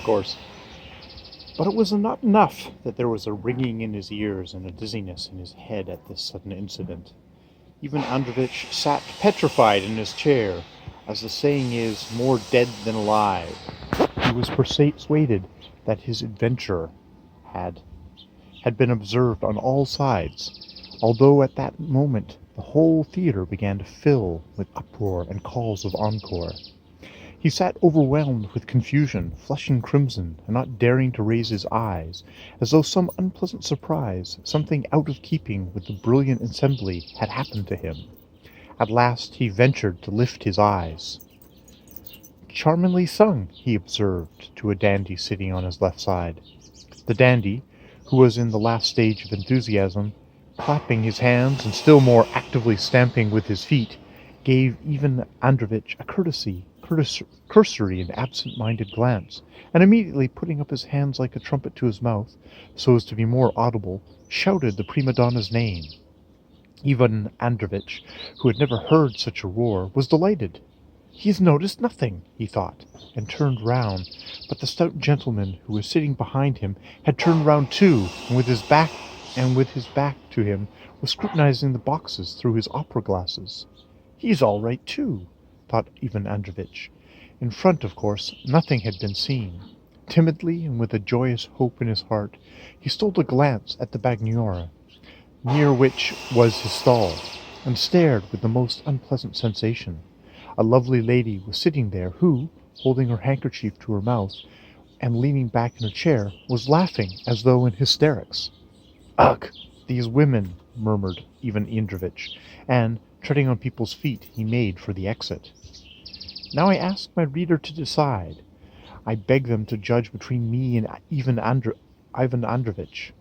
course. But it was not enough that there was a ringing in his ears and a dizziness in his head at this sudden incident. Ivan Androvitch sat petrified in his chair, as the saying is, more dead than alive. He was persuaded that his adventure had been observed on all sides, although at that moment the whole theatre began to fill with uproar and calls of encore. He sat overwhelmed with confusion, flushing crimson, and not daring to raise his eyes, as though some unpleasant surprise, something out of keeping with the brilliant assembly, had happened to him. At last he ventured to lift his eyes. "Charmingly sung," he observed to a dandy sitting on his left side. The dandy, who was in the last stage of enthusiasm, clapping his hands and still more actively stamping with his feet, gave Ivan Androvitch a cursory and absent-minded glance, and immediately putting up his hands like a trumpet to his mouth, so as to be more audible, shouted the prima donna's name. Ivan Androvitch, who had never heard such a roar, was delighted. "He has noticed nothing," he thought, and turned round, but the stout gentleman who was sitting behind him had turned round too, and with his back to him was scrutinizing the boxes through his opera glasses. "He's all right too," thought Ivan Androvitch. In front, of course, nothing had been seen. Timidly, and with a joyous hope in his heart, he stole a glance at the Bagnora, near which was his stall, and stared with the most unpleasant sensation. A lovely lady was sitting there, who, holding her handkerchief to her mouth, and leaning back in her chair, was laughing as though in hysterics. "Ugh, these women!" murmured Ivan Androvitch, and, treading on people's feet, he made for the exit. Now I ask my reader to decide. I beg them to judge between me and Ivan Androvitch.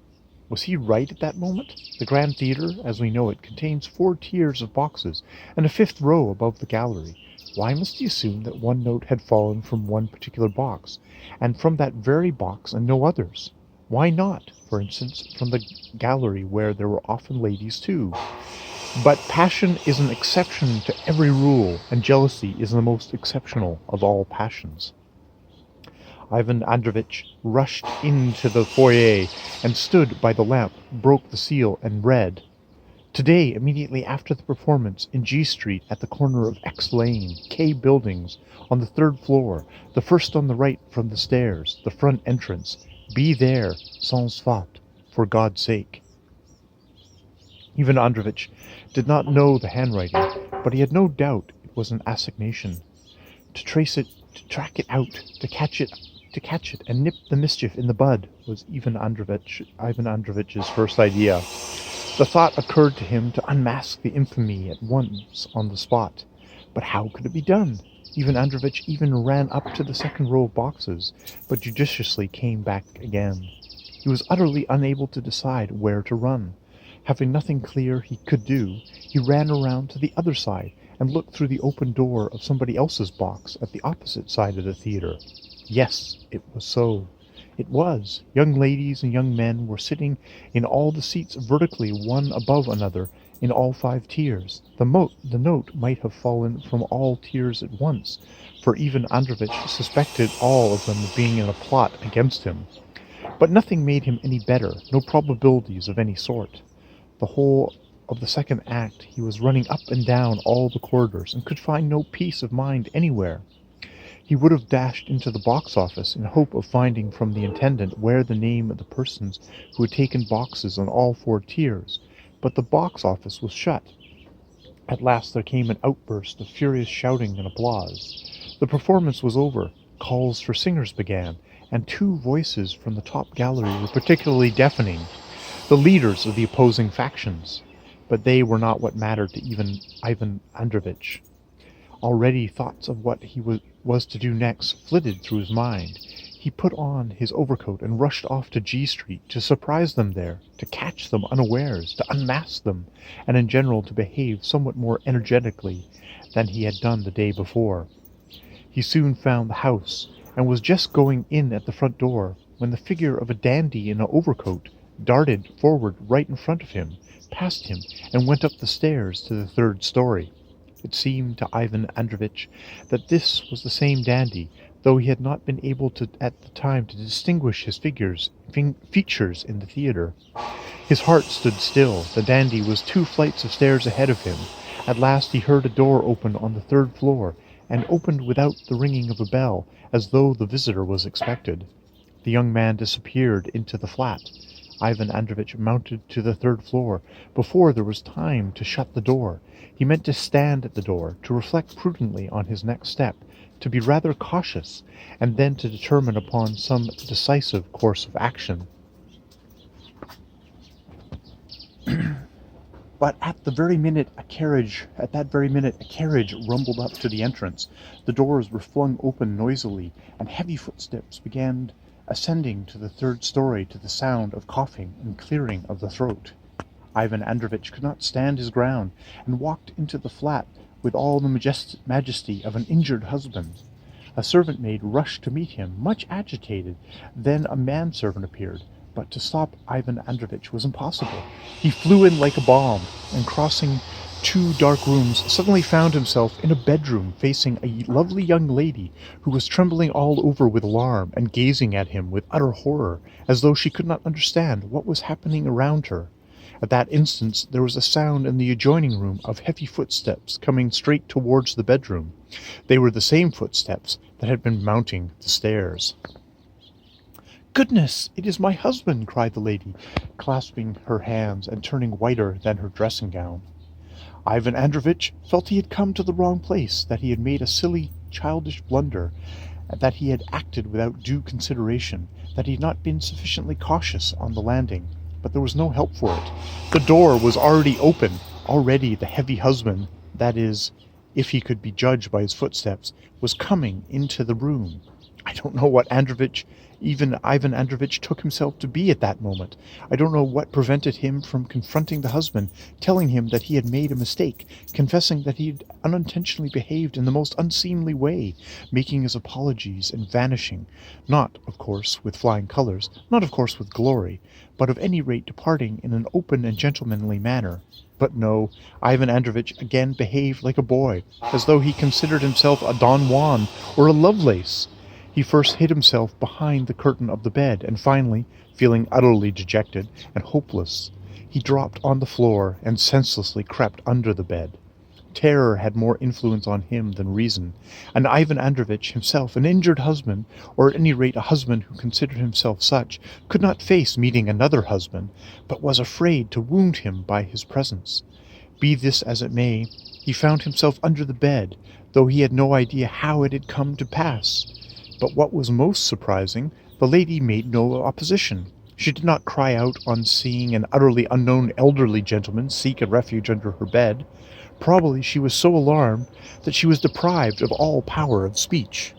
Was he right at that moment? The Grand Theatre, as we know it, contains 4 tiers of boxes, and a 5th row above the gallery. Why must he assume that one note had fallen from one particular box, and from that very box and no others? Why not, for instance, from the gallery where there were often ladies too? But passion is an exception to every rule, and jealousy is the most exceptional of all passions. Ivan Androvitch rushed into the foyer and stood by the lamp, broke the seal, and read, "Today, immediately after the performance, in G Street, at the corner of X Lane, K Buildings, on the 3rd floor, the first on the right from the stairs, the front entrance. Be there, sans faute, for God's sake." Ivan Androvitch did not know the handwriting, but he had no doubt it was an assignation. To trace it, to track it out, to catch it, and nip the mischief in the bud was Ivan Androvitch's first idea. The thought occurred to him to unmask the infamy at once on the spot. But how could it be done? Ivan Androvitch even ran up to the 2nd row of boxes, but judiciously came back again. He was utterly unable to decide where to run. Having nothing clear he could do, he ran around to the other side and looked through the open door of somebody else's box at the opposite side of the theatre. Yes, it was so. It was. Young ladies and young men were sitting in all the seats vertically one above another in all 5 tiers. The note might have fallen from all tiers at once, for Ivan Androvitch suspected all of them of being in a plot against him. But nothing made him any better, no probabilities of any sort. The whole of the 2nd act he was running up and down all the corridors, and could find no peace of mind anywhere. He would have dashed into the box office in hope of finding from the attendant where the name of the persons who had taken boxes on all 4 tiers, but the box office was shut. At last there came an outburst of furious shouting and applause. The performance was over, calls for singers began, and 2 voices from the top gallery were particularly deafening, the leaders of the opposing factions. But they were not what mattered to even Ivan Androvitch. Already thoughts of what he was to do next flitted through his mind. He put on his overcoat and rushed off to G Street to surprise them there, to catch them unawares, to unmask them, and in general to behave somewhat more energetically than he had done the day before. He soon found the house, and was just going in at the front door, when the figure of a dandy in an overcoat darted forward right in front of him, past him, and went up the stairs to the 3rd story. It seemed to Ivan Androvitch that this was the same dandy, though he had not been able to at the time to distinguish his features in the theatre. His heart stood still. The dandy was 2 flights of stairs ahead of him. At last he heard a door open on the 3rd floor, and opened without the ringing of a bell, as though the visitor was expected. The young man disappeared into the flat. Ivan Androvitch mounted to the 3rd floor before there was time to shut the door. He meant to stand at the door, to reflect prudently on his next step, to be rather cautious, and then to determine upon some decisive course of action. But at that very minute, a carriage rumbled up to the entrance. The doors were flung open noisily, and heavy footsteps began ascending to the 3rd story to the sound of coughing and clearing of the throat. Ivan Androvitch could not stand his ground, and walked into the flat with all the majesty of an injured husband. A servant-maid rushed to meet him, much agitated. Then a manservant appeared, but to stop Ivan Androvitch was impossible. He flew in like a bomb, and crossing 2 dark rooms, suddenly found himself in a bedroom facing a lovely young lady who was trembling all over with alarm and gazing at him with utter horror, as though she could not understand what was happening around her. At that instant there was a sound in the adjoining room of heavy footsteps coming straight towards the bedroom. They were the same footsteps that had been mounting the stairs. "Goodness, it is my husband!" cried the lady, clasping her hands and turning whiter than her dressing-gown. Ivan Androvitch felt he had come to the wrong place, that he had made a silly, childish blunder, that he had acted without due consideration, that he had not been sufficiently cautious on the landing. But there was no help for it. The door was already open. Already the heavy husband, that is, if he could be judged by his footsteps, was coming into the room. I don't know what even Ivan Androvitch took himself to be at that moment. I don't know what prevented him from confronting the husband, telling him that he had made a mistake, confessing that he had unintentionally behaved in the most unseemly way, making his apologies and vanishing, not, of course, with flying colours, not, of course, with glory, but at any rate departing in an open and gentlemanly manner. But no, Ivan Androvitch again behaved like a boy, as though he considered himself a Don Juan or a Lovelace. He first hid himself behind the curtain of the bed, and finally, feeling utterly dejected and hopeless, he dropped on the floor and senselessly crept under the bed. Terror had more influence on him than reason, and Ivan Androvitch himself, an injured husband, or at any rate a husband who considered himself such, could not face meeting another husband, but was afraid to wound him by his presence. Be this as it may, he found himself under the bed, though he had no idea how it had come to pass. But what was most surprising, the lady made no opposition. She did not cry out on seeing an utterly unknown elderly gentleman seek a refuge under her bed. Probably she was so alarmed that she was deprived of all power of speech.